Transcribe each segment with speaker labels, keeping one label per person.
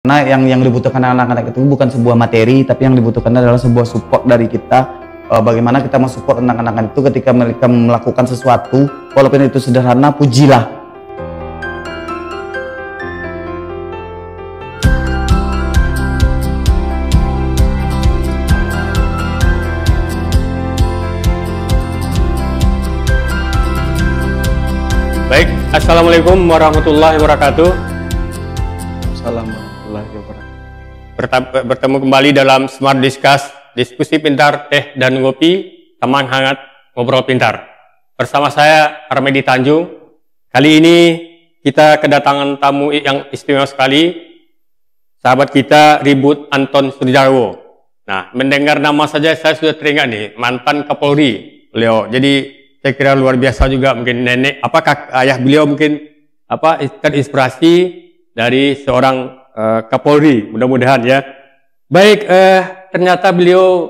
Speaker 1: Karena yang dibutuhkan anak-anak itu bukan sebuah materi, tapi yang dibutuhkan adalah sebuah support dari kita. Bagaimana kita mensupport anak-anak itu ketika mereka melakukan sesuatu, walaupun itu sederhana, pujilah.
Speaker 2: Baik, Assalamualaikum warahmatullahi wabarakatuh.
Speaker 1: Assalamualaikum warahmatullahi wabarakatuh.
Speaker 2: Bertemu kembali dalam Smart Discuss, diskusi pintar, teh dan ngopi, teman hangat, ngobrol pintar. Bersama saya Armedi Tanjung. Kali ini kita kedatangan tamu yang istimewa sekali, sahabat kita Ribut Anton Sudijarwo. Nah, mendengar nama saja saya sudah teringat nih, mantan Kapolri beliau. Jadi saya kira luar biasa juga, mungkin nenek, apakah ayah beliau mungkin terinspirasi dari seorang Kapolri, mudah-mudahan ya. Baik, ternyata beliau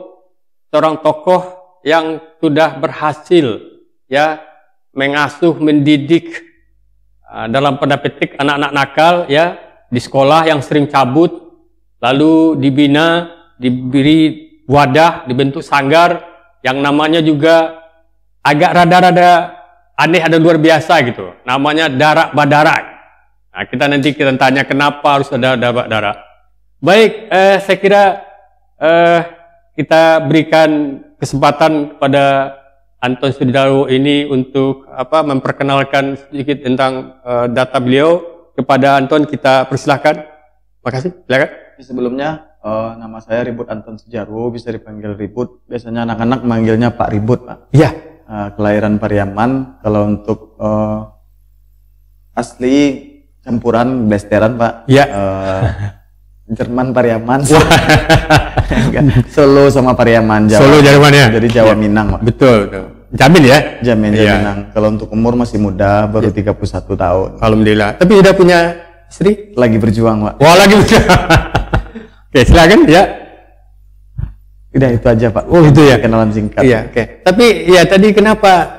Speaker 2: seorang tokoh yang sudah berhasil ya mengasuh, mendidik dalam tanda petik anak-anak nakal ya di sekolah yang sering cabut, lalu dibina, diberi wadah, dibentuk sanggar yang namanya juga agak rada-rada aneh, ada luar biasa gitu. Namanya Darak Badarak. Nah, kita tanya kenapa harus ada Darak. Baik, saya kira kita berikan kesempatan kepada Anton Sudijarwo ini untuk memperkenalkan sedikit tentang data beliau. Kepada Anton kita persilahkan. Makasih, silakan.
Speaker 1: Sebelumnya nama saya Ribut Anton Sudijarwo, bisa dipanggil Ribut. Biasanya anak-anak manggilnya Pak Ribut, Pak.
Speaker 2: Iya.
Speaker 1: Kelahiran Pariaman. Kalau untuk asli campuran blasteran, Pak.
Speaker 2: Iya.
Speaker 1: Jerman Pariaman. Solo sama Pariaman, Jawa.
Speaker 2: Solo Jerman ya.
Speaker 1: Jadi Jawa
Speaker 2: ya.
Speaker 1: Minang, Pak.
Speaker 2: Betul. Jamin ya.
Speaker 1: Jamin
Speaker 2: ya.
Speaker 1: Minang. Kalau untuk umur masih muda, baru 31 tahun.
Speaker 2: Alhamdulillah. Tapi sudah punya istri?
Speaker 1: Lagi berjuang, Pak.
Speaker 2: Wah, lagi berjuang. Oke, silakan ya.
Speaker 1: Udah itu aja, Pak.
Speaker 2: Oh, itu ya.
Speaker 1: Kenalan singkat.
Speaker 2: Iya, oke. Tapi ya tadi kenapa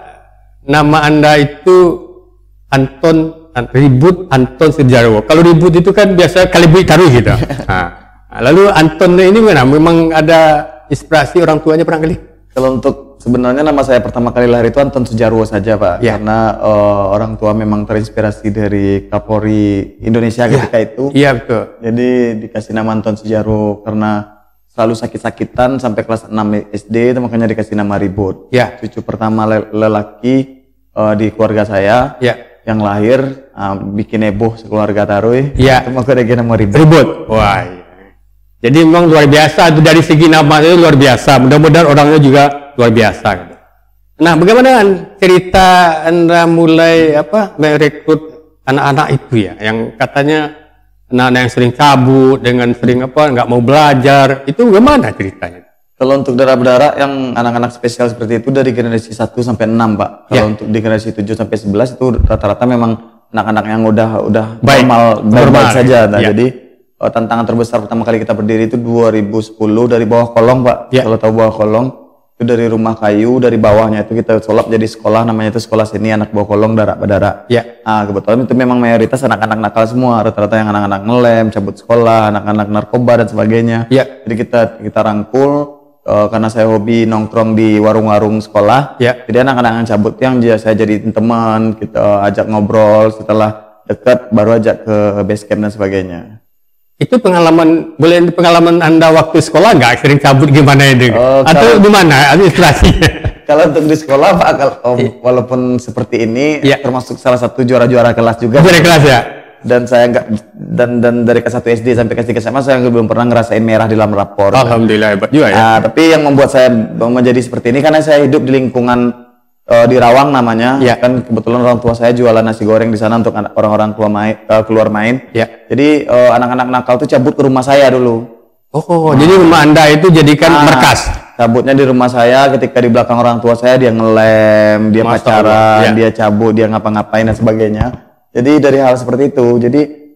Speaker 2: nama Anda itu Ribut Anton Sudijarwo? Kalau Ribut itu kan biasa Kalibui Taruh gitu. Nah, lalu Anton ini mana? Memang ada inspirasi orang tuanya barangkali?
Speaker 1: Kalau untuk sebenarnya nama saya pertama kali lahir itu Anton Sudijarwo saja, Pak. Ya. Karena orang tua memang terinspirasi dari Kapolri Indonesia ketika itu.
Speaker 2: Iya, betul.
Speaker 1: Jadi dikasih nama Anton Sudijarwo karena selalu sakit-sakitan sampai kelas 6 SD, itu makanya dikasih nama Ribut.
Speaker 2: Ya.
Speaker 1: Cucu pertama lelaki di keluarga saya.
Speaker 2: Ya.
Speaker 1: Yang lahir bikin heboh sekeluarga Taruh.
Speaker 2: Ya.
Speaker 1: Itu makanya nama Ribut.
Speaker 2: Ribut. Wah. Iya. Jadi memang luar biasa itu, dari segi nama itu luar biasa. Mudah-mudahan orangnya juga luar biasa. Nah, bagaimana cerita Anda mulai merekrut anak-anak itu ya, yang katanya anak-anak yang sering cabut, dengan sering nggak mau belajar, itu bagaimana ceritanya?
Speaker 1: Kalau untuk darah-darah yang anak-anak spesial seperti itu dari generasi 1 sampai 6, Pak. Kalau untuk di generasi 7 sampai 11 itu rata-rata memang anak-anak yang udah normal saja. Nah, jadi tantangan terbesar pertama kali kita berdiri itu 2010 dari bawah kolong, Pak. Kalau tahu bawah kolong itu dari rumah kayu, dari bawahnya itu kita sulap jadi sekolah, namanya itu sekolah seni anak bawah kolong Darak Badarak. Nah, kebetulan itu memang mayoritas anak-anak nakal semua, rata-rata yang anak-anak ngelem, cabut sekolah, anak-anak narkoba dan sebagainya. Jadi kita rangkul. Karena saya hobi nongkrong di warung-warung sekolah, jadi anak-anak yang cabut yang saya jadiin teman, kita ajak ngobrol, setelah dekat baru ajak ke base camp dan sebagainya.
Speaker 2: Itu pengalaman Anda waktu sekolah nggak sering cabut gimana itu? Atau gimana inspirasinya?
Speaker 1: Kalau untuk di sekolah, Pak, walaupun seperti ini, termasuk salah satu juara-juara kelas juga.
Speaker 2: Juara kelas ya?
Speaker 1: Dan saya dan dari kelas 1 SD sampai kelas 3 SMA saya belum pernah ngerasain merah di dalam rapor.
Speaker 2: Alhamdulillah, hebat juga ya.
Speaker 1: Tapi yang membuat saya menjadi seperti ini karena saya hidup di lingkungan di Rawang namanya. Kan kebetulan orang tua saya jualan nasi goreng di sana untuk orang-orang keluar main. Jadi anak-anak nakal tuh cabut ke rumah saya dulu.
Speaker 2: Jadi rumah Anda itu jadikan markas.
Speaker 1: Cabutnya di rumah saya, ketika di belakang orang tua saya dia ngelem, dia pacaran, dia cabut, dia ngapa-ngapain dan sebagainya. Jadi dari hal seperti itu, jadi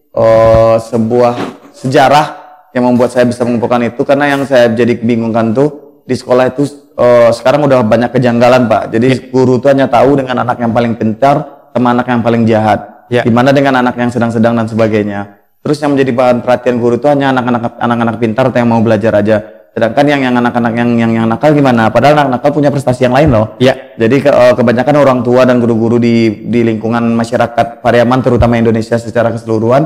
Speaker 1: sebuah sejarah yang membuat saya bisa mengumpulkan itu, karena yang saya jadi bingungkan tuh di sekolah itu sekarang udah banyak kejanggalan, Pak. Jadi guru tuh hanya tahu dengan anak yang paling pintar sama anak yang paling jahat. Gimana dengan anak yang sedang-sedang dan sebagainya. Terus yang menjadi bahan perhatian guru itu hanya anak-anak pintar atau yang mau belajar aja. Sedangkan yang anak-anak yang nakal gimana? Padahal anak nakal punya prestasi yang lain loh.
Speaker 2: Ya.
Speaker 1: Jadi kebanyakan orang tua dan guru-guru di lingkungan masyarakat Pariaman terutama Indonesia secara keseluruhan,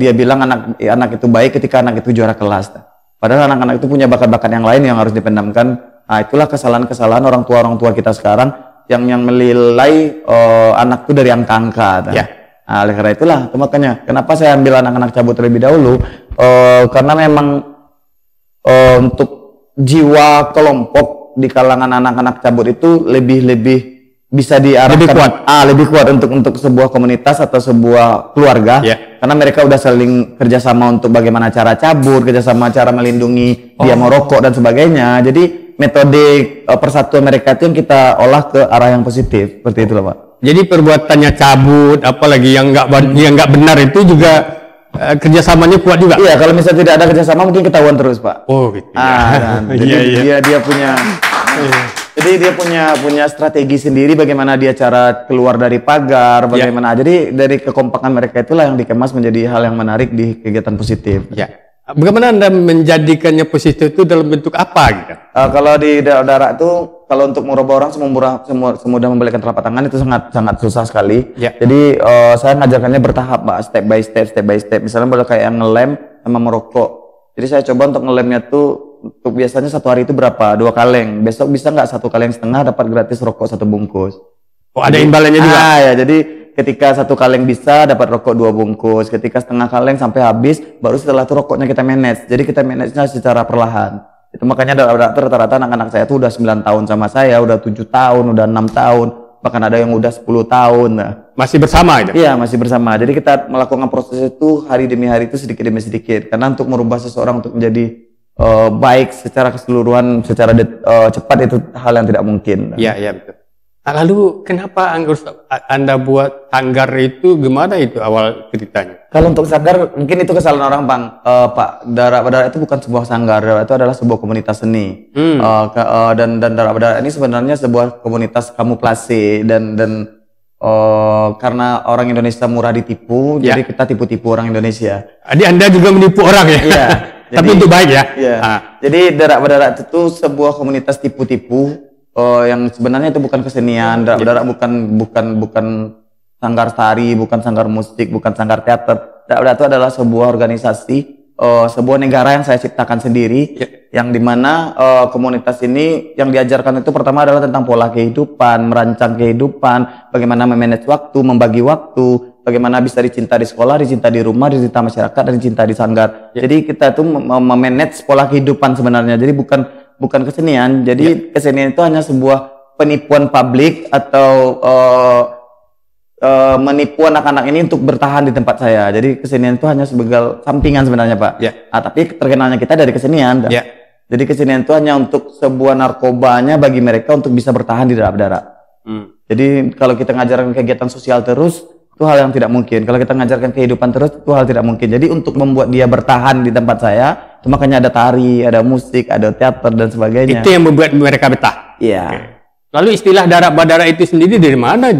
Speaker 1: dia bilang anak itu baik ketika anak itu juara kelas. Padahal anak-anak itu punya bakat-bakat yang lain yang harus dipendamkan. Nah, itulah kesalahan-kesalahan orang tua kita sekarang yang menilai anak itu dari angka-angka.
Speaker 2: Ya.
Speaker 1: Nah, oleh karena itulah, itu makanya kenapa saya ambil anak-anak cabut terlebih dahulu, karena memang untuk jiwa kelompok di kalangan anak-anak cabut itu lebih bisa diarahkan lebih kuat untuk sebuah komunitas atau sebuah keluarga, karena mereka udah saling kerjasama untuk bagaimana cara cabut, kerjasama cara melindungi dia merokok dan sebagainya. Jadi metode persatuan mereka itu yang kita olah ke arah yang positif, seperti itulah Pak.
Speaker 2: Jadi perbuatannya cabut, apalagi yang nggak benar itu juga kerjasamanya kuat juga.
Speaker 1: Iya, kalau misalnya tidak ada kerjasama mungkin ketahuan terus Pak.
Speaker 2: Oh gitu.
Speaker 1: Jadi dia punya, jadi dia punya strategi sendiri bagaimana dia cara keluar dari pagar, bagaimana. Jadi dari kekompakan mereka itulah yang dikemas menjadi hal yang menarik di kegiatan positif.
Speaker 2: Ya. Bagaimana Anda menjadikannya positif itu dalam bentuk apa gitu?
Speaker 1: Kalau di daerah itu, kalau untuk merubah orang semudah membalikan telapak tangan itu sangat susah sekali.
Speaker 2: Ya.
Speaker 1: Jadi saya ngajarkannya bertahap Pak, step by step. Misalnya boleh kayak ngelem sama merokok. Jadi saya coba untuk ngelemnya tuh, untuk biasanya satu hari itu berapa? 2 kaleng. Besok bisa nggak 1 kaleng setengah dapat gratis rokok 1 bungkus.
Speaker 2: Oh, ada imbalannya juga?
Speaker 1: Ya, jadi ketika 1 kaleng bisa dapat rokok 2 bungkus, ketika setengah kaleng sampai habis, baru setelah itu rokoknya kita manage. Jadi kita manage-nya secara perlahan. Itu makanya rata-rata anak-anak saya tuh udah 9 tahun sama saya, udah 7 tahun, udah 6 tahun, bahkan ada yang udah 10 tahun.
Speaker 2: Masih bersama itu?
Speaker 1: Iya, masih bersama. Jadi kita melakukan proses itu hari demi hari itu sedikit demi sedikit. Karena untuk merubah seseorang untuk menjadi baik secara keseluruhan, secara cepat itu hal yang tidak mungkin.
Speaker 2: Iya, betul. Lalu kenapa Anda buat sanggar itu, gimana itu awal ceritanya?
Speaker 1: Kalau untuk sanggar, mungkin itu kesalahan orang Bang. Pak, Darah Berdarah itu bukan sebuah sanggar, itu adalah sebuah komunitas seni. Dan Darah Berdarah ini sebenarnya sebuah komunitas kamuflase dan karena orang Indonesia murah ditipu, jadi kita tipu-tipu orang Indonesia.
Speaker 2: Jadi Anda juga menipu orang ya? Iya. Tapi untuk baik ya?
Speaker 1: Iya. Jadi Darah Berdarah itu sebuah komunitas tipu-tipu. Yang sebenarnya itu bukan kesenian, Darah bukan sanggar tari, bukan sanggar musik, bukan sanggar teater. Darah itu adalah sebuah organisasi, sebuah negara yang saya ciptakan sendiri, yang dimana komunitas ini yang diajarkan itu pertama adalah tentang pola kehidupan, merancang kehidupan, bagaimana memanage waktu, membagi waktu, bagaimana bisa dicinta di sekolah, dicinta di rumah, dicinta masyarakat, dan dicinta di sanggar. Jadi kita tuh memanage pola kehidupan sebenarnya. Jadi bukan kesenian. Jadi kesenian itu hanya sebuah penipuan publik atau menipu anak-anak ini untuk bertahan di tempat saya. Jadi kesenian itu hanya sebagai sampingan sebenarnya Pak. Tapi terkenalnya kita dari kesenian. Jadi kesenian itu hanya untuk sebuah narkobanya bagi mereka untuk bisa bertahan di Darah Berdarah. Jadi kalau kita ngajarkan kegiatan sosial terus, itu hal yang tidak mungkin. Kalau kita mengajarkan kehidupan terus, itu hal tidak mungkin. Jadi untuk membuat dia bertahan di tempat saya, itu makanya ada tari, ada musik, ada teater dan sebagainya.
Speaker 2: Itu yang membuat mereka betah.
Speaker 1: Iya.
Speaker 2: Lalu istilah Darah Berdarah itu sendiri dari mana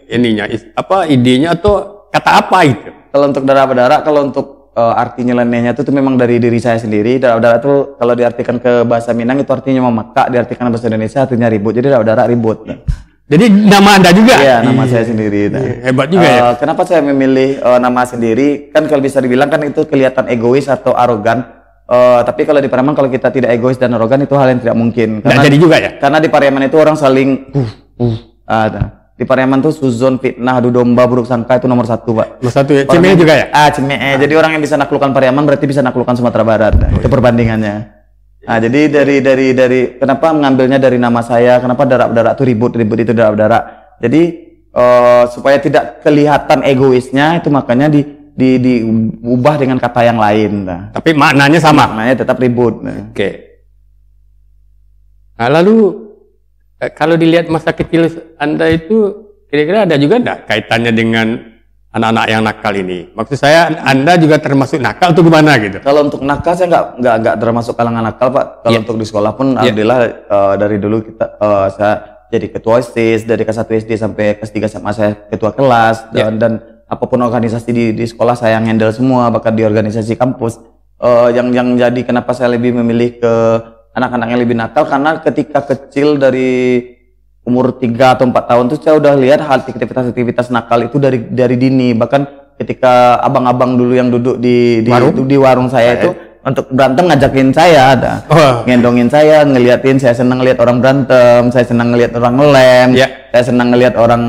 Speaker 2: ininya? Apa idenya atau kata apa itu?
Speaker 1: Kalau untuk Darah Berdarah, kalau untuk arti nyelenehnya itu memang dari diri saya sendiri. Darah Berdarah itu kalau diartikan ke bahasa Minang itu artinya memaka, diartikan ke bahasa Indonesia artinya ribut. Jadi Darah Berdarah ribut.
Speaker 2: Jadi nama Anda juga?
Speaker 1: Iya, nama saya sendiri.
Speaker 2: Hebat juga ya.
Speaker 1: Kenapa saya memilih nama sendiri? Kan kalau bisa dibilang kan itu kelihatan egois atau arogan. Tapi kalau di Pariaman kalau kita tidak egois dan arogan itu hal yang tidak mungkin.
Speaker 2: Karena jadi juga ya?
Speaker 1: Karena di Pariaman itu orang saling di Pariaman tuh suzon, fitnah, adu domba, buruk sangka itu nomor 1 Pak.
Speaker 2: Nomor 1 ya? Cime juga ya?
Speaker 1: Cime. Jadi orang yang bisa naklukkan Pariaman berarti bisa naklukkan Sumatera Barat. Itu perbandingannya. Nah, jadi dari kenapa mengambilnya dari nama saya, kenapa Darah Berdarah itu ribut itu Darah Berdarah. Jadi supaya tidak kelihatan egoisnya itu makanya diubah dengan kata yang lain.
Speaker 2: Tapi maknanya sama.
Speaker 1: Maknanya tetap ribut.
Speaker 2: Oke. Nah, lalu kalau dilihat masa kecil Anda itu kira-kira ada juga enggak kaitannya dengan anak-anak yang nakal ini? Maksud saya Anda juga termasuk nakal atau gimana gitu?
Speaker 1: Kalau untuk nakal saya nggak termasuk kalangan nakal Pak. Kalau untuk di sekolah pun alhamdulillah dari dulu saya jadi ketua OSIS dari kelas 1 SD sampai kelas 3 SMA saya ketua kelas dan apapun organisasi di sekolah saya yang handle semua, bahkan di organisasi kampus. Yang jadi kenapa saya lebih memilih ke anak-anak yang lebih nakal, karena ketika kecil dari umur 3 atau 4 tahun tuh saya udah lihat hal aktivitas nakal itu dari dini. Bahkan ketika abang-abang dulu yang duduk di warung saya itu untuk berantem ngajakin saya, ngendongin saya, ngeliatin, saya senang ngeliat orang berantem, saya senang ngeliat orang ngelem, saya senang ngeliat orang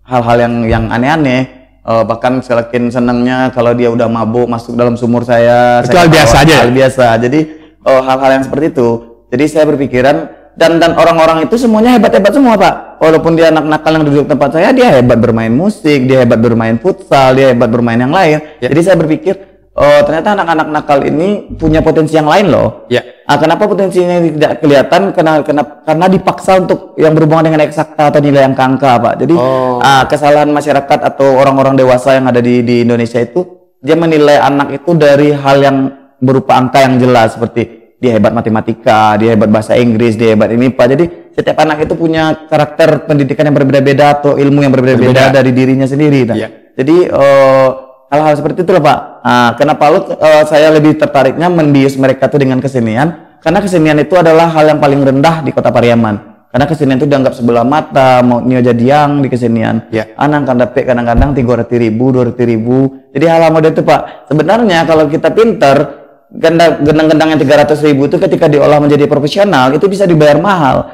Speaker 1: hal-hal yang aneh-aneh. Bahkan semakin senangnya kalau dia udah mabuk masuk dalam sumur saya.
Speaker 2: Itu hal biasa aja.
Speaker 1: Hal biasa. Jadi hal-hal yang seperti itu. Jadi saya berpikiran dan orang-orang itu semuanya hebat-hebat semua, Pak. Walaupun dia anak nakal yang duduk tempat saya, dia hebat bermain musik, dia hebat bermain futsal, dia hebat bermain yang lain. Jadi saya berpikir ternyata anak-anak nakal ini punya potensi yang lain loh. Kenapa potensinya tidak kelihatan? Karena dipaksa untuk yang berhubungan dengan eksakta atau nilai yang angka, Pak. Jadi kesalahan masyarakat atau orang-orang dewasa yang ada di Indonesia itu, dia menilai anak itu dari hal yang berupa angka yang jelas, seperti dia hebat matematika, dia hebat bahasa Inggris, dia hebat ini, Pak. Jadi setiap anak itu punya karakter pendidikan yang berbeda-beda atau ilmu yang berbeda-beda dari dirinya sendiri. Jadi hal-hal seperti itu loh, Pak. Kenapa saya lebih tertariknya mendius mereka tuh dengan kesenian, karena kesenian itu adalah hal yang paling rendah di Kota Pariaman. Karena kesenian itu dianggap sebelah mata, mau nio jadiang di kesenian. Anang kan dapat kadang-kadang 300.000, 200.000. Jadi hal-hal model itu, Pak. Sebenarnya kalau kita pinter, gendang-gendang yang 300.000 itu ketika diolah menjadi profesional itu bisa dibayar mahal.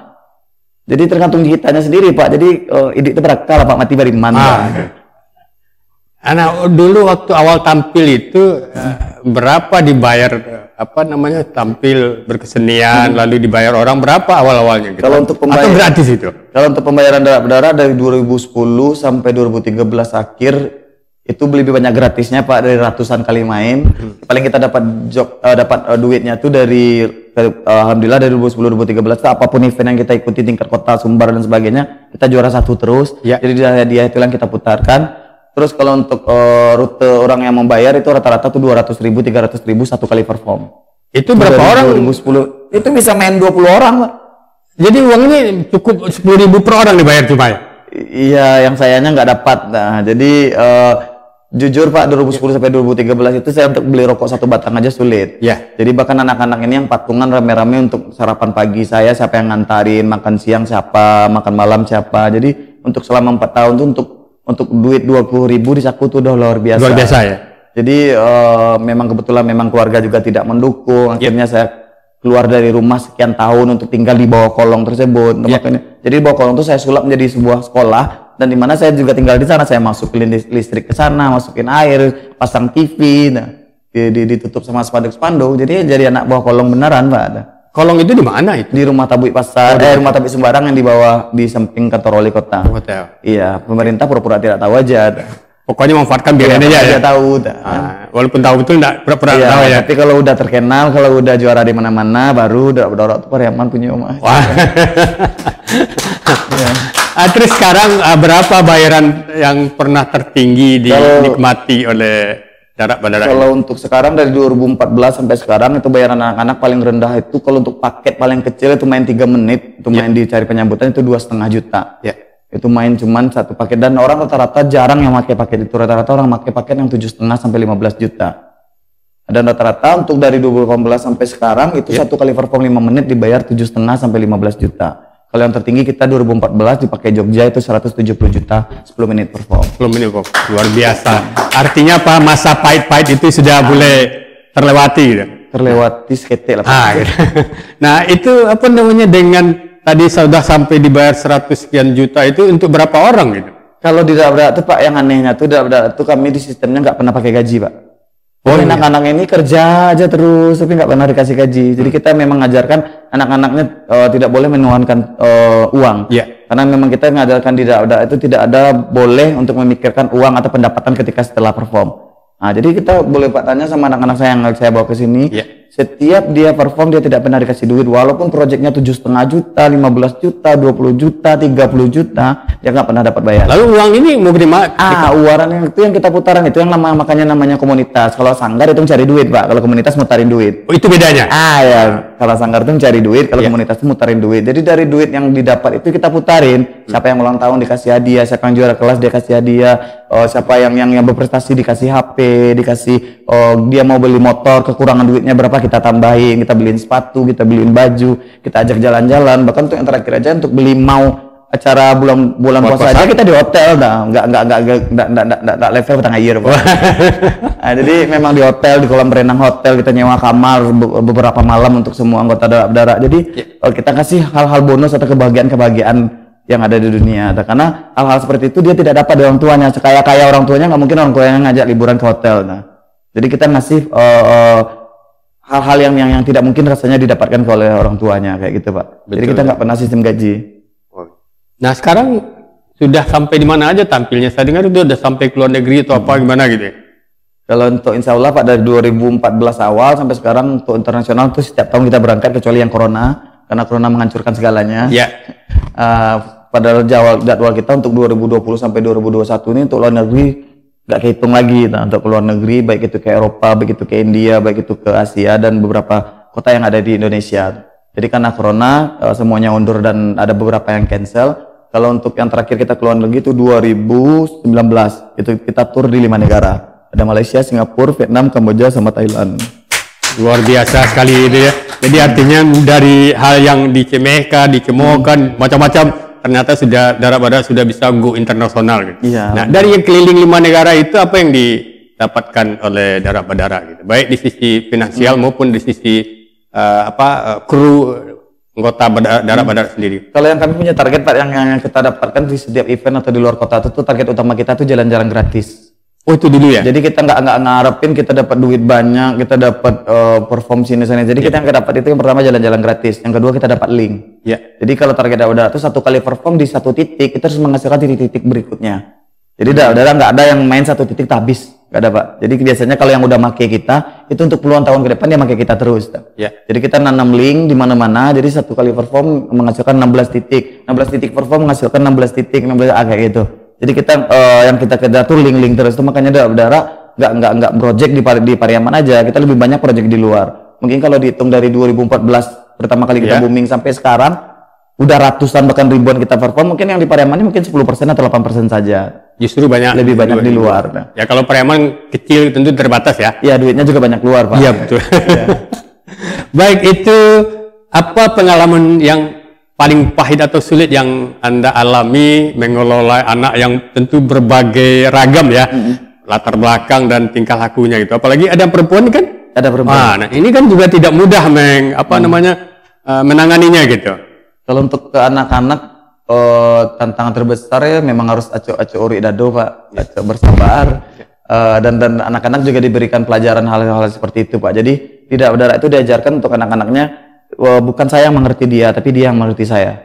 Speaker 1: Jadi tergantung kitanya sendiri, Pak. Jadi ide itu berakal, Pak, mati bari mana.
Speaker 2: Anak dulu waktu awal tampil itu berapa dibayar tampil berkesenian lalu dibayar orang berapa awal-awalnya gitu?
Speaker 1: Kalau untuk pembayaran
Speaker 2: atau gratis itu?
Speaker 1: Kalau untuk pembayaran berdarah dari 2010 sampai 2013 akhir itu lebih banyak gratisnya, Pak, dari ratusan kali main. Paling kita dapat duitnya tuh dari alhamdulillah dari 2010 2013 tuh apapun event yang kita ikuti tingkat kota, Sumbar dan sebagainya, kita juara 1 terus. Jadi dia itu yang kita putarkan. Terus kalau untuk rute orang yang membayar itu rata-rata tuh 200.000, 300.000 satu kali perform.
Speaker 2: Itu berapa orang?
Speaker 1: 2010 itu bisa main 20 orang, Pak.
Speaker 2: Jadi uang ini cukup 10.000 per orang dibayar cuma ya?
Speaker 1: Iya, yang sayanya nggak dapat. Nah, jadi jujur, Pak, 2010 sampai 2013 itu saya untuk beli rokok 1 batang aja sulit. Jadi bahkan anak-anak ini yang patungan rame-rame untuk sarapan pagi saya, siapa yang ngantarin, makan siang siapa, makan malam siapa. Jadi untuk selama 4 tahun tuh untuk duit 20.000 di saku tuh udah luar biasa.
Speaker 2: Luar biasa ya.
Speaker 1: Jadi memang kebetulan memang keluarga juga tidak mendukung. Akhirnya saya keluar dari rumah sekian tahun untuk tinggal di bawah kolong tersebut. Jadi di bawah kolong itu saya sulap menjadi sebuah sekolah, dan di mana saya juga tinggal di sana. Saya masukin listrik ke sana, masukin air, pasang TV, ditutup sama spanduk. Jadi jadi anak bawah kolong beneran, Pak.
Speaker 2: Kolong itu di mana itu?
Speaker 1: Di Rumah Tabui Pasar, Rumah Tabui Sembarang yang di bawah, di samping kantor wali kota. Iya, pemerintah pura-pura tidak tahu aja.
Speaker 2: Pokoknya memanfaatkan biar aja ya.
Speaker 1: Tahu.
Speaker 2: Walaupun tahu betul enggak pura-pura tahu ya.
Speaker 1: Tapi kalau udah terkenal, kalau udah juara di mana-mana, baru udah Pariaman punya rumah.
Speaker 2: Terus sekarang berapa bayaran yang pernah tertinggi dinikmati oleh darat bandara?
Speaker 1: Kalau untuk sekarang dari 2014 sampai sekarang itu bayaran anak-anak paling rendah itu kalau untuk paket paling kecil itu main 3 menit, itu main dicari penyambutan itu 2,5 juta. Itu main cuman 1 paket, dan orang rata-rata jarang yang pakai paket itu. Rata-rata orang pakai paket yang 7,5 sampai 15 juta. Dan rata-rata untuk dari 2018 sampai sekarang itu 1 kali perform 5 menit dibayar 7,5 sampai 15 juta. Kalau yang tertinggi kita 2014 dipakai Jogja itu 170 juta 10 menit perform.
Speaker 2: 10 menit perform. Luar biasa. Artinya apa, masa pahit-pahit itu sudah boleh terlewati gitu.
Speaker 1: Terlewati seketik lah.
Speaker 2: Gitu. Nah, itu apa namanya, dengan tadi sudah sampai dibayar 100 sekian juta itu untuk berapa orang gitu? Kalau
Speaker 1: di daerah itu, Pak, yang anehnya tuh daerah itu kami di sistemnya nggak pernah pakai gaji, Pak. Anak-anak ini kerja aja terus tapi nggak pernah dikasih gaji. Jadi kita memang ngajarkan anak-anaknya tidak boleh menuangkan uang. Karena memang kita ngajarkan di daerah itu tidak ada boleh untuk memikirkan uang atau pendapatan ketika setelah perform. Nah, jadi kita boleh, Pak, tanya sama anak-anak saya yang saya bawa ke sini. setiap dia perform dia tidak pernah dikasih duit, walaupun proyeknya 7,5 juta, 15 juta, 20 juta, 30 juta, dia nggak pernah dapat bayar.
Speaker 2: Lalu uang ini mau beri
Speaker 1: uaran yang itu yang kita putaran itu yang makanya namanya komunitas. Kalau sanggar itu mencari duit, Pak. Kalau komunitas mutarin duit.
Speaker 2: Oh, itu bedanya.
Speaker 1: Ya. Kalau sanggar itu mencari duit, kalau komunitas itu mutarin duit. Jadi dari duit yang didapat itu kita putarin. Siapa yang ulang tahun dikasih hadiah, siapa yang juara kelas dia kasih hadiah, siapa yang berprestasi dikasih HP, dikasih dia mau beli motor, kekurangan duitnya berapa kita tambahin, kita beliin sepatu, kita beliin baju, kita ajak jalan-jalan. Bahkan untuk yang terakhir aja untuk beli acara bulan puasa aja kita di hotel, nggak level tengah year, Pak. Nah, jadi memang di hotel, di kolam renang hotel kita nyewa kamar beberapa malam untuk semua anggota darah. Jadi kita kasih hal-hal bonus atau kebahagiaan yang ada di dunia. Karena hal-hal seperti itu dia tidak dapat dari orang tuanya. Sekaya-kaya orang tuanya nggak mungkin orang tuanya ngajak liburan ke hotel. Jadi kita ngasih hal-hal yang tidak mungkin rasanya didapatkan oleh orang tuanya kayak gitu, Pak. Betul, jadi kita nggak pernah sistem gaji.
Speaker 2: Nah sekarang sudah sampai di mana aja tampilnya? Saya dengar itu udah sampai ke luar negeri atau apa gimana gitu ya?
Speaker 1: Kalau untuk insya Allah Pak dari 2014 awal sampai sekarang untuk internasional tuh setiap tahun kita berangkat kecuali yang corona, karena corona menghancurkan segalanya.
Speaker 2: Ya.
Speaker 1: Padahal jadwal kita untuk 2020 sampai 2021 ini untuk luar negeri nggak kehitung lagi. Untuk luar negeri baik itu ke Eropa, baik itu ke India, baik itu ke Asia dan beberapa kota yang ada di Indonesia. Jadi karena corona semuanya undur dan ada beberapa yang cancel. Kalau untuk yang terakhir kita keluar negeri itu 2019, itu kita tur di 5 negara. Ada Malaysia, Singapura, Vietnam, Kamboja, sama Thailand.
Speaker 2: Luar biasa sekali itu ya. Jadi artinya dari hal yang dicemoohkan, macam-macam, ternyata sudah darah sudah bisa go internasional gitu.
Speaker 1: Iya.
Speaker 2: Nah dari yang keliling 5 negara itu apa yang didapatkan oleh darah badara gitu? Baik di sisi finansial maupun di sisi kru anggota darah badara sendiri.
Speaker 1: Kalau yang kami punya target Pak, yang kita dapatkan di setiap event atau di luar kota itu target utama kita tuh jalan-jalan gratis.
Speaker 2: Oh itu dulu ya?
Speaker 1: Jadi kita nggak ngarepin kita dapat duit banyak, kita dapat perform sini sana. Jadi kita yang kita dapat itu yang pertama jalan-jalan gratis, yang kedua kita dapat link. Jadi kalau target darah itu satu kali perform di satu titik, kita harus menghasilkan titik-titik berikutnya. Jadi darah nggak ada yang main satu titik habis, nggak ada Pak. Jadi biasanya kalau yang udah make kita itu untuk puluhan tahun ke depan dia make kita terus. Jadi kita nanam link di mana-mana. Jadi satu kali perform menghasilkan 16 titik, 16 titik perform menghasilkan 16 titik, 16 kayak gitu. Jadi kita yang kita kejar tuh link terus. Itu makanya darah nggak project di Pariaman aja. Kita lebih banyak project di luar. Mungkin kalau dihitung dari 2014 pertama kali kita booming sampai sekarang udah ratusan bahkan ribuan kita perform. Mungkin yang di Pariaman ini mungkin 10% atau 8% saja.
Speaker 2: Justru
Speaker 1: lebih banyak di luar.
Speaker 2: Ya kalau Pariaman kecil tentu terbatas ya.
Speaker 1: Iya, duitnya juga banyak keluar Pak.
Speaker 2: Iya betul. Baik, itu apa pengalaman yang paling pahit atau sulit yang Anda alami mengelola anak yang tentu berbagai ragam ya, latar belakang dan tingkah lakunya gitu. Apalagi ada perempuan kan?
Speaker 1: Ada perempuan.
Speaker 2: Nah ini kan juga tidak mudah menanganinya gitu.
Speaker 1: Kalau untuk ke anak-anak tantangan terbesar ya memang harus acu uri dado Pak, acu bersabar. Dan anak-anak juga diberikan pelajaran hal-hal seperti itu Pak. Jadi tidak darah itu diajarkan untuk anak-anaknya. Bukan saya yang mengerti dia, tapi dia yang mengerti saya.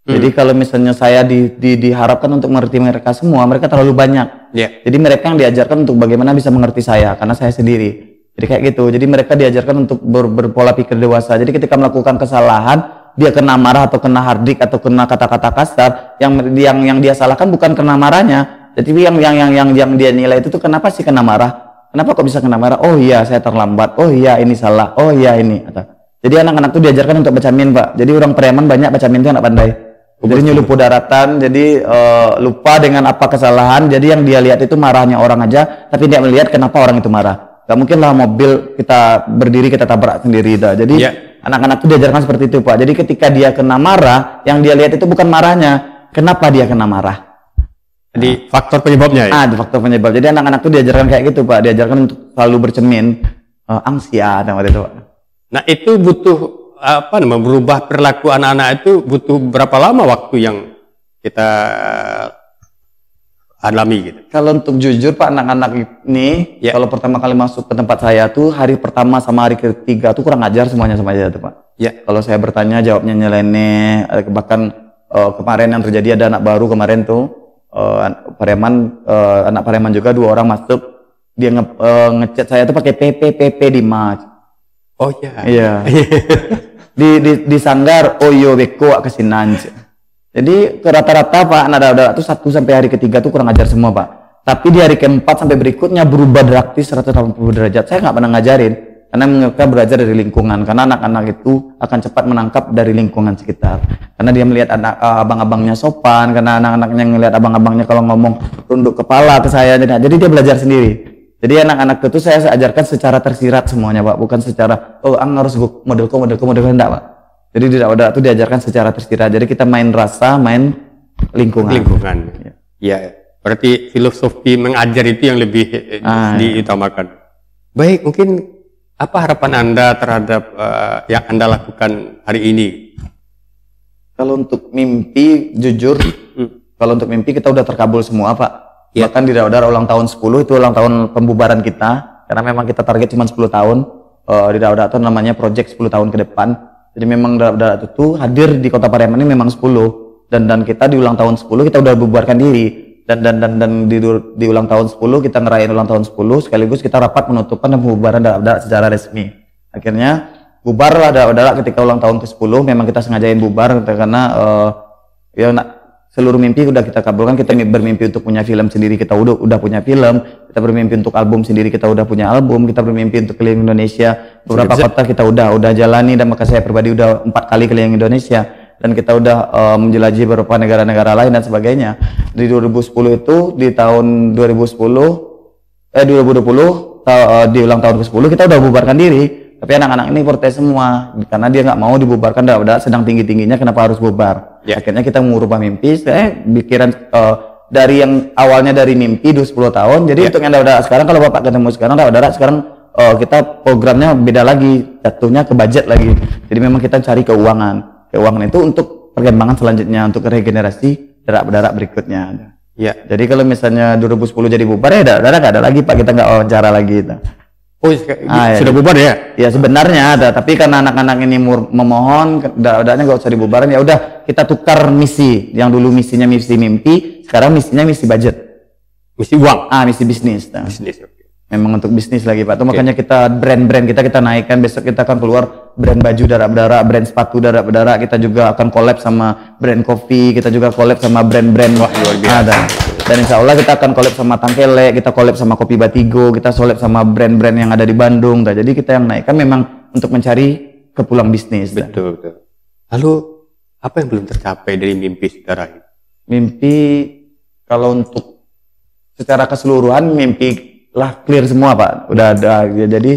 Speaker 1: Jadi kalau misalnya saya diharapkan untuk mengerti mereka semua, mereka terlalu banyak. Jadi mereka yang diajarkan untuk bagaimana bisa mengerti saya, karena saya sendiri. Jadi kayak gitu. Jadi mereka diajarkan untuk berpola pikir dewasa. Jadi ketika melakukan kesalahan, dia kena marah atau kena hardik atau kena kata-kata kasar, yang dia salahkan bukan kena marahnya. Jadi yang dia nilai itu tuh kenapa sih kena marah? Kenapa kok bisa kena marah? Oh iya, saya terlambat. Oh iya, ini salah. Oh iya, ini. Jadi anak-anak tuh diajarkan untuk baca min Pak. Jadi orang Pariaman banyak baca min itu anak pandai. Jadi nyulupu daratan, jadi lupa dengan apa kesalahan. Jadi yang dia lihat itu marahnya orang aja, tapi dia melihat kenapa orang itu marah. Gak mungkin lah mobil kita berdiri kita tabrak sendiri dah. Jadi anak-anak tuh diajarkan seperti itu Pak. Jadi ketika dia kena marah, yang dia lihat itu bukan marahnya, kenapa dia kena marah.
Speaker 2: Jadi faktor penyebabnya ya?
Speaker 1: Ada faktor penyebab. Jadi anak-anak tuh diajarkan kayak gitu Pak. Diajarkan untuk selalu bercermin, angsia sama itu Pak.
Speaker 2: Nah itu butuh berubah perilaku anak-anak itu butuh berapa lama waktu yang kita alami gitu?
Speaker 1: Kalau untuk jujur Pak, anak-anak ini kalau pertama kali masuk ke tempat saya tuh hari pertama sama hari ketiga tuh kurang ajar semuanya sama aja tuh Pak. Kalau saya bertanya jawabnya nyeleneh. Bahkan kemarin yang terjadi ada anak baru kemarin tuh Pariaman, anak Pariaman juga 2 orang masuk, dia ngechat saya tuh pakai PP di match.
Speaker 2: Oh iya.
Speaker 1: Iya. di Sanggar Oyo Beko Kasinan. Jadi rata-rata Pak anak dadak tuh 1 sampai hari ketiga tuh kurang ajar semua Pak. Tapi di hari keempat sampai berikutnya berubah drastis 180 derajat. Saya nggak pernah ngajarin karena mereka belajar dari lingkungan. Karena anak-anak itu akan cepat menangkap dari lingkungan sekitar. Karena dia melihat anak abang-abangnya sopan. Karena anak-anaknya ngelihat abang-abangnya kalau ngomong tunduk kepala ke saya. Jadi dia belajar sendiri. Jadi anak-anak itu saya ajarkan secara tersirat semuanya Pak. Bukan secara harus modelku enggak Pak. Jadi tidak itu diajarkan secara tersirat. Jadi kita main rasa, main lingkungan.
Speaker 2: Ya. Berarti filosofi mengajar itu yang lebih diutamakan. Baik, mungkin apa harapan Anda terhadap yang Anda lakukan hari ini?
Speaker 1: Kalau untuk mimpi, jujur, kalau untuk mimpi kita udah terkabul semua Pak. Ya. Bahkan di Daudara ulang tahun 10 itu ulang tahun pembubaran kita. Karena memang kita target cuma 10 tahun. Di Daudara itu namanya project 10 tahun ke depan. Jadi memang Daudara itu hadir di Kota Pariaman ini memang 10. Dan kita di ulang tahun 10 kita udah bubarkan diri. Dan di ulang tahun 10 kita ngerayain ulang tahun 10 sekaligus kita rapat menutupkan dan pembubaran Daudara secara resmi. Akhirnya bubarlah Daudara ketika ulang tahun ke-10. Memang kita sengajain bubar karena seluruh mimpi udah kita kabulkan. Kita bermimpi untuk punya film sendiri, kita udah punya film. Kita bermimpi untuk album sendiri, kita udah punya album. Kita bermimpi untuk keliling Indonesia. Beberapa kota kita udah jalani, dan maka saya pribadi udah 4 kali keliling Indonesia. Dan kita udah menjelajahi beberapa negara-negara lain dan sebagainya. Di 2010 itu, di tahun 2020 di ulang tahun ke-10 kita udah bubarkan diri. Tapi anak-anak ini protes semua karena dia nggak mau dibubarkan. Udah sedang tinggi-tingginya, kenapa harus bubar? Akhirnya kita mengubah mimpi. Saya pikiran dari yang awalnya dari mimpi 10 tahun. Jadi untuk yang Daudara sekarang, kalau Bapak ketemu sekarang, Daudara sekarang kita programnya beda lagi, jatuhnya ke budget lagi. Jadi memang kita cari keuangan itu untuk perkembangan selanjutnya, untuk regenerasi daerah-daerah berikutnya. Ya. Jadi kalau misalnya 2010 jadi bubar ya daerah nggak ada lagi Pak, kita nggak wawancara lagi.
Speaker 2: Oh, sudah bubar ya?
Speaker 1: Ya sebenarnya ada, tapi karena anak-anak ini memohon, daerahnya nggak usah dibubarin, ya udah kita tukar misi. Yang dulu misinya misi mimpi, sekarang misinya misi budget.
Speaker 2: Misi uang?
Speaker 1: Misi bisnis.
Speaker 2: Bisnis.
Speaker 1: Memang untuk bisnis lagi Pak. Itu makanya kita brand-brand kita naikkan. Besok kita akan keluar brand baju daerah-daerah, brand sepatu daerah-daerah. Kita juga akan collab sama brand kopi. Kita juga collab sama brand-brand.
Speaker 2: Wah, luar biasa.
Speaker 1: Dan insya Allah kita akan collab sama Tangkele. Kita collab sama Kopi Batigo. Kita collab sama brand-brand yang ada di Bandung. Jadi kita yang naikkan memang untuk mencari kepulang bisnis.
Speaker 2: Betul. Lalu apa yang belum tercapai dari mimpi saudara?
Speaker 1: Mimpi kalau untuk secara keseluruhan mimpi lah clear semua Pak, udah ada. Jadi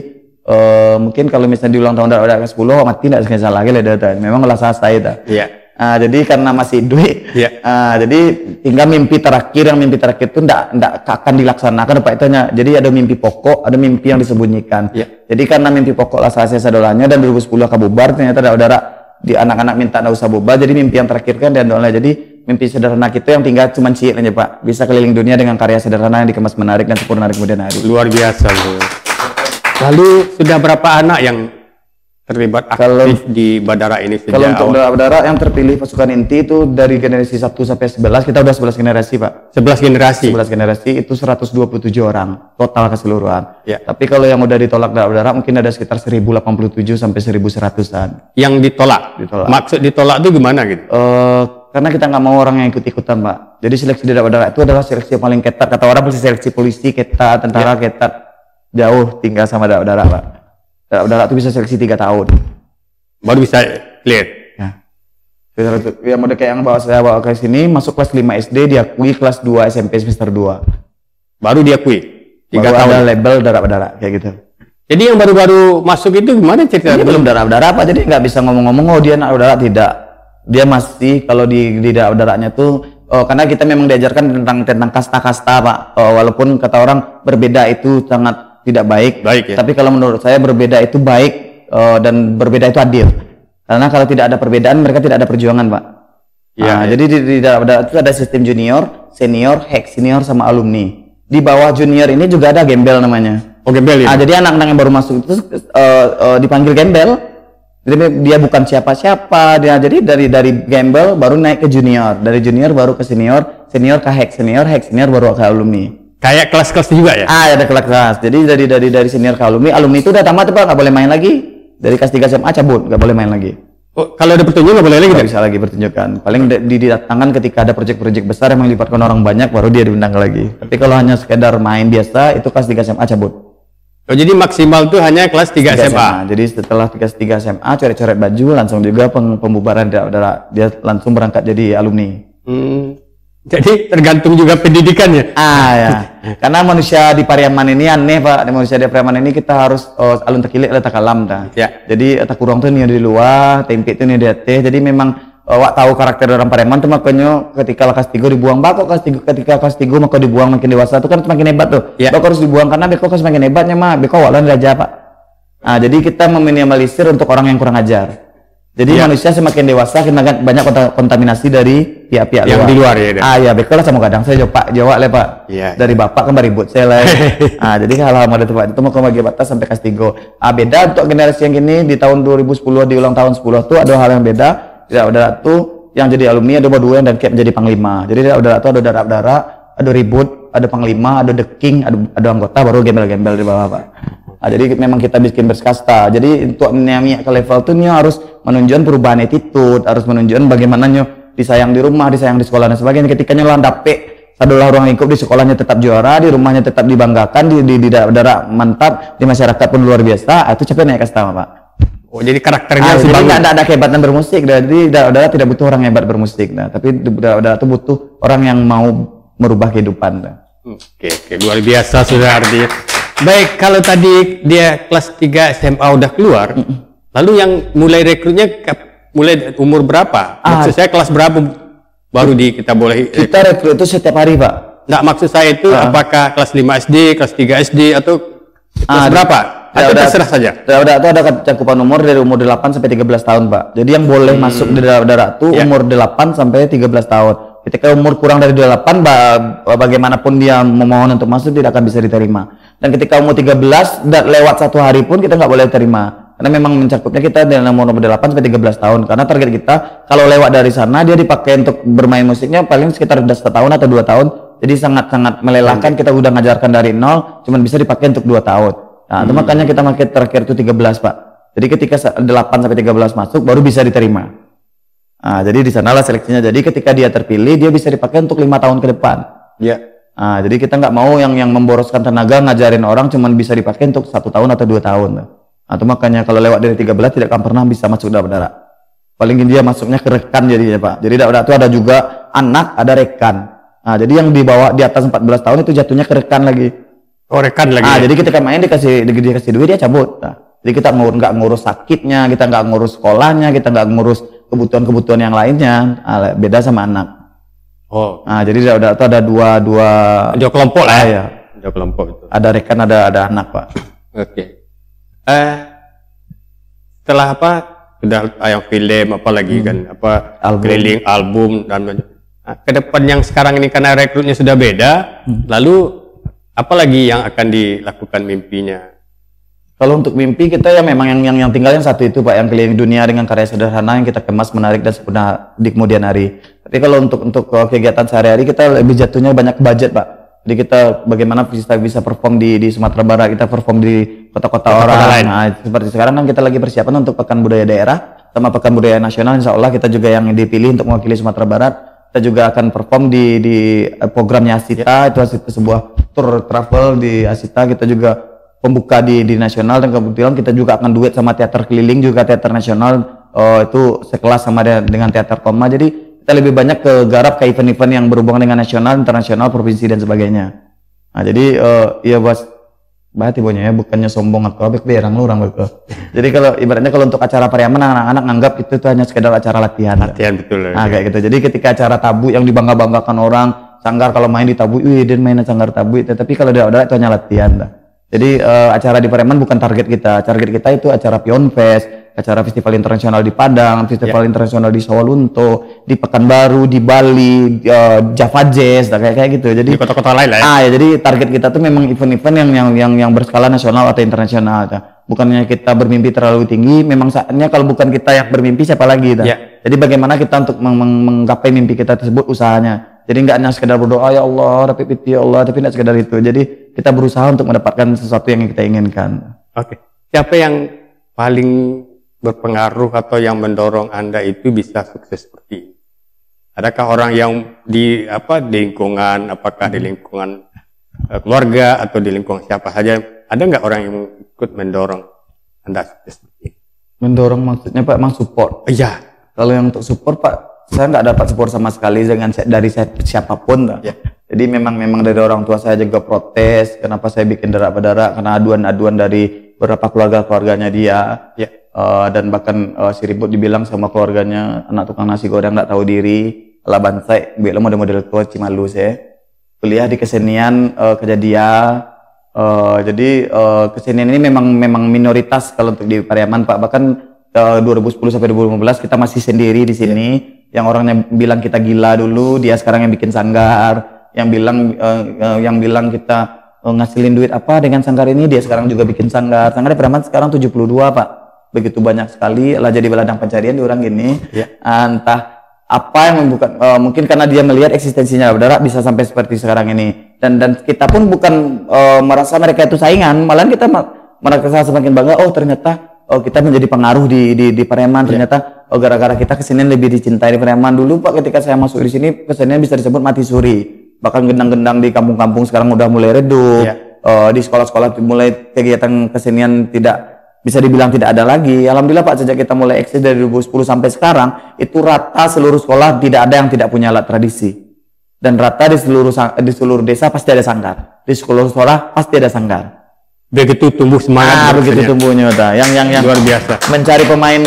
Speaker 1: mungkin kalau misalnya di ulang tahun udah ke-10 mati tidak salah lagi lah. Memang lah selesai dah. Iya. Jadi karena masih duit, jadi tinggal mimpi terakhir. Yang mimpi terakhir itu ndak akan dilaksanakan Pak itu hanya. Jadi ada mimpi pokok, ada mimpi yang disembunyikan. Jadi karena mimpi pokok lah selesai sadolanya dan 2010 akan bubar, ternyata Daudara di anak-anak minta nggak usah bubar. Jadi mimpi yang terakhir kan dan doanya. Jadi mimpi sederhana kita yang tinggal cuma cilik aja Pak, bisa keliling dunia dengan karya sederhana yang dikemas menarik dan sempurna di kemudian hari.
Speaker 2: Luar biasa loh. Lalu sudah berapa anak yang terlibat aktif di Badara ini sejak awal?
Speaker 1: Kalau untuk Badara yang terpilih pasukan inti itu dari generasi 1 sampai 11, kita udah 11 generasi Pak.
Speaker 2: 11 generasi?
Speaker 1: 11 generasi itu 127 orang total keseluruhan. Tapi kalau yang udah ditolak Badara mungkin ada sekitar 1087 sampai 1100-an.
Speaker 2: Yang ditolak? Maksud ditolak itu gimana gitu?
Speaker 1: Karena kita nggak mau orang yang ikut-ikutan Pak. Jadi seleksi di Daudara itu adalah seleksi yang paling ketat. Kata orang pasti seleksi polisi ketat, tentara ketat. Jauh tinggal sama Daudara Pak. Daudara itu bisa seleksi 3 tahun.
Speaker 2: Baru bisa clear?
Speaker 1: Ya model kayak yang saya bawa ke sini, masuk kelas 5 SD, diakui kelas 2 SMP semester 2.
Speaker 2: Baru diakui? 3
Speaker 1: baru
Speaker 2: tahun?
Speaker 1: Ada label Daudara kayak gitu.
Speaker 2: Jadi yang baru-baru masuk itu gimana cerita?
Speaker 1: Ini belum Daudara Pak, jadi nggak bisa ngomong-ngomong, dia anak Daudara, tidak. Dia masih kalau di Daudaranya tuh karena kita memang diajarkan tentang kasta-kasta Pak. Walaupun kata orang berbeda itu sangat tidak baik ya? Tapi kalau menurut saya berbeda itu baik dan berbeda itu adil. Karena kalau tidak ada perbedaan mereka tidak ada perjuangan Pak. Jadi di Daudara itu ada sistem junior, senior, hex senior sama alumni. Di bawah junior ini juga ada gembel namanya.
Speaker 2: Oh gembel ya?
Speaker 1: Jadi anak-anak yang baru masuk itu dipanggil gembel. Jadi dia bukan siapa-siapa, jadi dari gembel baru naik ke junior, dari junior baru ke senior, senior ke hex senior baru ke alumni.
Speaker 2: Kayak kelas-kelas juga ya?
Speaker 1: Ada kelas-kelas. Jadi dari senior ke alumni itu udah tamat Pak, nggak boleh main lagi. Dari kelas 3 SMA cabut, nggak boleh main lagi.
Speaker 2: Oh, kalau ada pertunjukan nggak boleh lagi?
Speaker 1: Nggak bisa lagi pertunjukan. Paling didatangkan ketika ada proyek-proyek besar yang melibatkan orang banyak, baru dia diundang lagi. Tapi kalau hanya sekedar main biasa, itu kelas 3 SMA cabut.
Speaker 2: Oh, jadi maksimal tuh hanya kelas 3 SMA.
Speaker 1: Jadi setelah kelas 3 SMA coret-coret baju, langsung juga pembubaran dia langsung berangkat jadi alumni.
Speaker 2: Jadi tergantung juga pendidikannya.
Speaker 1: Ya. Karena manusia di Pariaman ini aneh Pak. Manusia di Pariaman ini kita harus alun tekilik letak kalam dah.
Speaker 2: Ya.
Speaker 1: Jadi tak kurang tuh nih di luar, tempe tuh nih di atas. Jadi memang wak tahu karakter orang Pariaman tuh makanya ketika kelas 3 dibuang bako ketika kelas 3 maka dibuang makin dewasa tuh kan semakin hebat tuh. Ya. Bako harus dibuang karena beko kan semakin hebatnya mah beko walan aja Pak. Jadi kita meminimalisir untuk orang yang kurang ajar. Jadi manusia semakin dewasa semakin banyak kontaminasi dari pihak-pihak
Speaker 2: yang di luar ya.
Speaker 1: Ya betul lah sama kadang saya jawab lah Pak. Dari bapak kan ribut saya lah. Jadi hal-hal model itu mau bagi batas sampai kelas 3. Beda untuk generasi yang gini di tahun 2010 di ulang tahun 10 tuh ada hal yang beda. Tidak ada tuh yang jadi alumni ada berdua dan kayak menjadi panglima. Jadi tidak ada tuh ada darah-darah, ada ribut, ada panglima, ada the king, ada anggota baru gembel-gembel di bawah Pak. Jadi memang kita bikin berkasta. Jadi untuk nyamik ke level itu harus menunjukkan perubahan attitude, harus menunjukkan bagaimana disayang di rumah, disayang di sekolah dan sebagainya. Ketika nyolan dapet sadulah orang lingkup di sekolahnya tetap juara, di rumahnya tetap dibanggakan, di daerah mantap, di masyarakat pun luar biasa, itu capek naik kasta Pak.
Speaker 2: Oh, jadi karakternya
Speaker 1: jadi nggak ada kehebatan bermusik. Jadi daerah tidak butuh orang hebat bermusik, tapi daerah itu butuh orang yang mau merubah kehidupan.
Speaker 2: Oke, luar biasa sudah artinya. Baik, kalau tadi dia kelas 3 SMA udah keluar, lalu yang mulai rekrutnya mulai umur berapa? Maksud saya kelas berapa baru kita boleh
Speaker 1: Kita rekrut itu setiap hari Pak.
Speaker 2: Nggak, maksud saya itu apakah kelas 5 SD, kelas 3 SD, atau kelas berapa? Atau terserah saja? Itu
Speaker 1: ada cakupan umur dari umur 8 sampai 13 tahun Pak. Jadi yang boleh masuk di daerah itu umur 8 sampai 13 tahun. Ketika umur kurang dari 8, bagaimanapun dia memohon untuk masuk tidak akan bisa diterima. Dan ketika umur 13 lewat 1 hari pun kita nggak boleh terima. Karena memang mencakupnya kita dari umur 8 sampai 13 tahun. Karena target kita kalau lewat dari sana dia dipakai untuk bermain musiknya paling sekitar 1 tahun atau 2 tahun. Jadi sangat-sangat melelahkan. Kita udah ngajarkan dari nol, cuman bisa dipakai untuk 2 tahun. Nah, itu makanya kita pakai terakhir itu 13 Pak. Jadi ketika 8 sampai 13 masuk baru bisa diterima. Jadi di sanalah seleksinya. Jadi ketika dia terpilih dia bisa dipakai untuk 5 tahun ke depan. Jadi kita nggak mau yang memboroskan tenaga ngajarin orang cuman bisa dipakai untuk 1 tahun atau 2 tahun. Itu makanya kalau lewat dari 13 tidak akan pernah bisa masuk daerah. Paling dia masuknya ke rekan jadinya Pak. Jadi daerah itu ada juga anak, ada rekan. Jadi yang di bawah di atas 14 tahun itu jatuhnya ke rekan lagi.
Speaker 2: Oh, rekan lagi.
Speaker 1: Jadi ketika main dikasih duit dia cabut. Jadi kita nggak ngurus sakitnya, kita nggak ngurus sekolahnya, kita nggak ngurus kebutuhan yang lainnya. Beda sama anak. Jadi udah itu ada dua
Speaker 2: kelompok lah ya. Dua kelompok itu.
Speaker 1: Ada rekan, ada anak Pak.
Speaker 2: Oke. Setelah sudah yang film apalagi kan keliling album dan ke depan yang sekarang ini karena rekrutnya sudah beda, lalu apalagi yang akan dilakukan mimpinya?
Speaker 1: Kalau untuk mimpi kita ya memang yang tinggal yang satu itu Pak, yang keliling dunia dengan karya sederhana yang kita kemas menarik dan sempurna di kemudian hari. Tapi kalau untuk kegiatan sehari-hari kita lebih jatuhnya banyak budget Pak. Jadi kita bagaimana bisa perform di Sumatera Barat, kita perform di kota-kota orang. Seperti sekarang kan kita lagi persiapan untuk Pekan Budaya Daerah sama Pekan Budaya Nasional. Insya Allah kita juga yang dipilih untuk mewakili Sumatera Barat. Kita juga akan perform di programnya Asita, itu sebuah tour travel di Asita. Kita juga pembuka di nasional dan kebetulan kita juga akan duet sama teater keliling juga teater nasional itu sekelas sama dengan teater koma. Jadi kita lebih banyak ke garap ke event-event yang berhubungan dengan nasional, internasional, provinsi dan sebagainya. Jadi ya bos berarti ya bukannya sombong atau apa berang lu orang betul. Jadi kalau ibaratnya kalau untuk acara Pariaman anak-anak nganggap itu hanya sekedar acara latihan.
Speaker 2: Latihan betul.
Speaker 1: Kayak gitu. Jadi ketika acara tabu yang dibangga-banggakan orang, Sanggar kalau main di tabu, dia mainnya Sanggar tabu itu. Tapi kalau dia udah itu hanya latihan. Jadi acara di Pariaman bukan target kita. Target kita itu acara Pion Fest, acara festival internasional di Padang, festival internasional di Sawalunto, di Pekanbaru, di Bali, Java Jazz, kayak gitu. Jadi
Speaker 2: di kota-kota lain lah.
Speaker 1: Ya, jadi target kita tuh memang event-event yang berskala nasional atau internasional. Bukannya kita bermimpi terlalu tinggi, memang saatnya kalau bukan kita yang bermimpi siapa lagi. Jadi bagaimana kita untuk menggapai mimpi kita tersebut usahanya. Jadi nggak hanya sekedar berdoa ya Allah, tapi ya Allah, tapi nggak sekedar itu. Jadi kita berusaha untuk mendapatkan sesuatu yang kita inginkan.
Speaker 2: Oke. Siapa yang paling berpengaruh atau yang mendorong Anda itu bisa sukses seperti ini? Adakah orang yang di lingkungan, apakah di lingkungan keluarga atau di lingkungan siapa saja, ada nggak orang yang ikut mendorong Anda sukses seperti ini?
Speaker 1: Mendorong maksudnya Pak, emang support?
Speaker 2: Iya.
Speaker 1: Kalau yang untuk support Pak, saya nggak dapat support sama sekali dari siapapun. Ya. Jadi memang dari orang tua saya juga protes, kenapa saya bikin Derak Berdarah, karena aduan-aduan dari beberapa keluarganya dia. Ya. Dan bahkan si Ribut dibilang sama keluarganya, anak tukang nasi goreng nggak tahu diri, ala bansai, bilang model-model tua Cimalu saya. Kuliah di kesenian kejadian. Jadi kesenian ini memang minoritas kalau untuk di Pariaman Pak. Bahkan 2010 sampai 2015 kita masih sendiri di sini. Yang orangnya bilang kita gila dulu, dia sekarang yang bikin sanggar. Yang bilang kita ngasilin duit apa dengan sanggar ini, dia sekarang juga bikin sanggar. Sanggar di Pariaman sekarang 72 Pak. Begitu banyak sekali lah, jadi ladang pencarian di orang ini. Entah apa yang membuka, mungkin karena dia melihat eksistensinya Berdarah bisa sampai seperti sekarang ini, dan kita pun bukan merasa mereka itu saingan, malahan kita merasa semakin bangga. Oh ternyata kita menjadi pengaruh di Pariaman. Ternyata gara-gara kita kesenian lebih dicintai di Pariaman. Dulu Pak, ketika saya masuk di sini, kesenian bisa disebut mati suri, bahkan gendang-gendang di kampung-kampung sekarang udah mulai redup. Di sekolah-sekolah mulai kegiatan kesenian bisa dibilang tidak ada lagi. Alhamdulillah Pak, sejak kita mulai eksis dari 2010 sampai sekarang, itu rata seluruh sekolah tidak ada yang tidak punya alat tradisi. Dan rata di seluruh desa pasti ada sanggar. Di seluruh sekolah pasti ada sanggar.
Speaker 2: Begitu tumbuh semangat.
Speaker 1: Begitu tumbuhnya yang luar biasa. Mencari pemain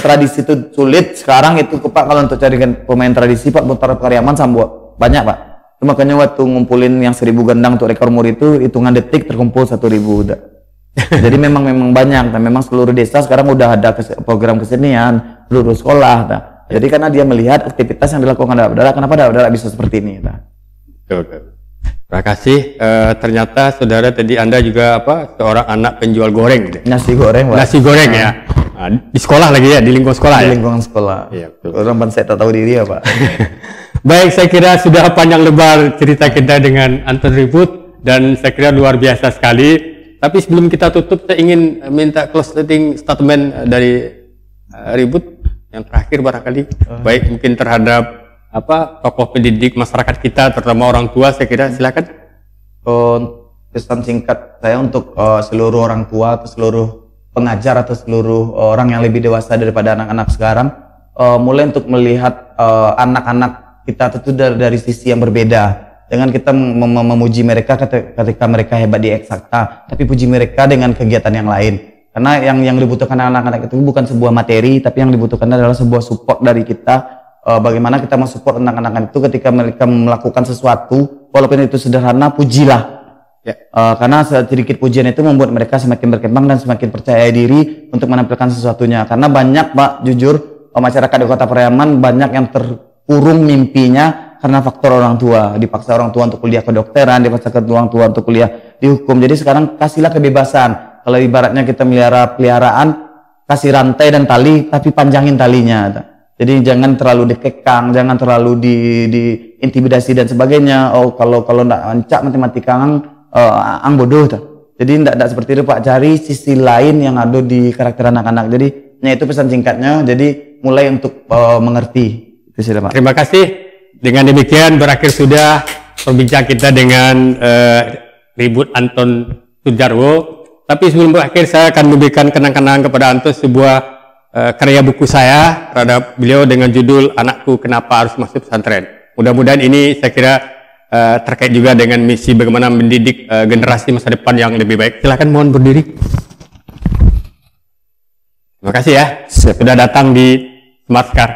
Speaker 1: tradisi itu sulit. Sekarang itu Pak, kalau untuk cari pemain tradisi Pak, Putar Pariaman Sambo banyak Pak. Makanya waktu ngumpulin yang 1000 gendang untuk rekor muri itu, hitungan detik terkumpul 1000 udah. Jadi memang banyak, dan memang seluruh desa sekarang udah ada program kesenian, seluruh sekolah. Jadi karena dia melihat aktivitas yang dilakukan Derak Berdarah, kenapa Derak Berdarah bisa seperti ini.
Speaker 2: Terima kasih. Ternyata saudara tadi Anda juga seorang anak penjual goreng gitu.
Speaker 1: Nasi goreng Pak.
Speaker 2: Nasi goreng ya. Di sekolah lagi ya, di lingkungan sekolah
Speaker 1: di lingkungan sekolah. Iya, betul. Orang bansai tak tahu diri ya Pak.
Speaker 2: Baik, saya kira sudah panjang lebar cerita kita dengan Anton Ribut, dan saya kira luar biasa sekali. Tapi sebelum kita tutup, saya ingin minta closing statement dari Ribut yang terakhir barangkali, baik mungkin terhadap tokoh pendidik masyarakat kita, terutama orang tua. Saya kira silakan.
Speaker 1: Pesan singkat saya untuk seluruh orang tua atau seluruh pengajar atau seluruh orang yang lebih dewasa daripada anak-anak sekarang, mulai untuk melihat anak-anak kita itu dari sisi yang berbeda. Jangan kita memuji mereka ketika mereka hebat di eksakta, tapi puji mereka dengan kegiatan yang lain. Karena yang dibutuhkan anak-anak itu bukan sebuah materi, tapi yang dibutuhkan adalah sebuah support dari kita. Bagaimana kita mensupport anak-anak itu ketika mereka melakukan sesuatu, walaupun itu sederhana, pujilah. Karena sedikit pujian itu membuat mereka semakin berkembang dan semakin percaya diri untuk menampilkan sesuatunya. Karena banyak Pak, jujur, masyarakat di Kota Pariaman banyak yang terkurung mimpinya karena faktor orang tua. Dipaksa orang tua untuk kuliah kedokteran, dipaksa orang tua untuk kuliah di hukum. Jadi sekarang kasihlah kebebasan. Kalau ibaratnya kita melihara peliharaan, kasih rantai dan tali, tapi panjangin talinya. Jadi jangan terlalu dikekang, jangan terlalu diintimidasi dan sebagainya. Oh kalau ndak ancak matematika ang bodoh tuh. Jadi ndak seperti itu Pak. Cari sisi lain yang ada di karakter anak-anak. Jadi itu pesan singkatnya. Jadi mulai untuk mengerti. Itu sudah Pak.
Speaker 2: Terima kasih. Dengan demikian berakhir sudah perbincangan kita dengan Ribut Anton Sujarwo. Tapi sebelum berakhir, saya akan memberikan kenang-kenangan kepada Anton sebuah karya buku saya terhadap beliau dengan judul Anakku Kenapa Harus Masuk Pesantren. Mudah-mudahan ini saya kira terkait juga dengan misi bagaimana mendidik generasi masa depan yang lebih baik. Silakan, mohon berdiri. Terima kasih ya. Sudah datang di Smart Car.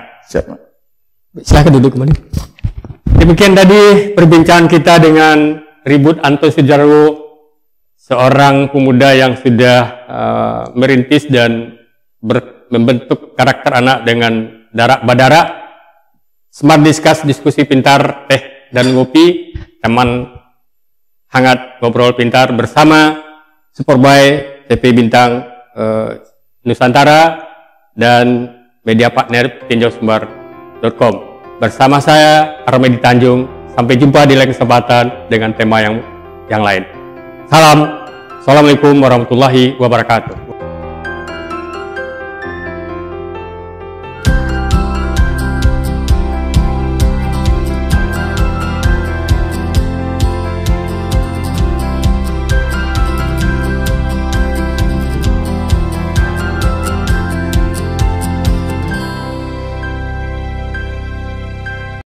Speaker 2: Silakan duduk kembali. Demikian tadi perbincangan kita dengan Ribut Anton Sujarwo, seorang pemuda yang sudah merintis dan membentuk karakter anak dengan Derak Berdarah. Smart Discuss, diskusi pintar, teh dan ngopi, teman hangat ngobrol pintar bersama Superboy, TV Bintang Nusantara, dan media partner tinjausumbar.com. Bersama saya Armedi Tanjung. Sampai jumpa di lain kesempatan dengan tema yang lain. Salam. Assalamualaikum warahmatullahi wabarakatuh.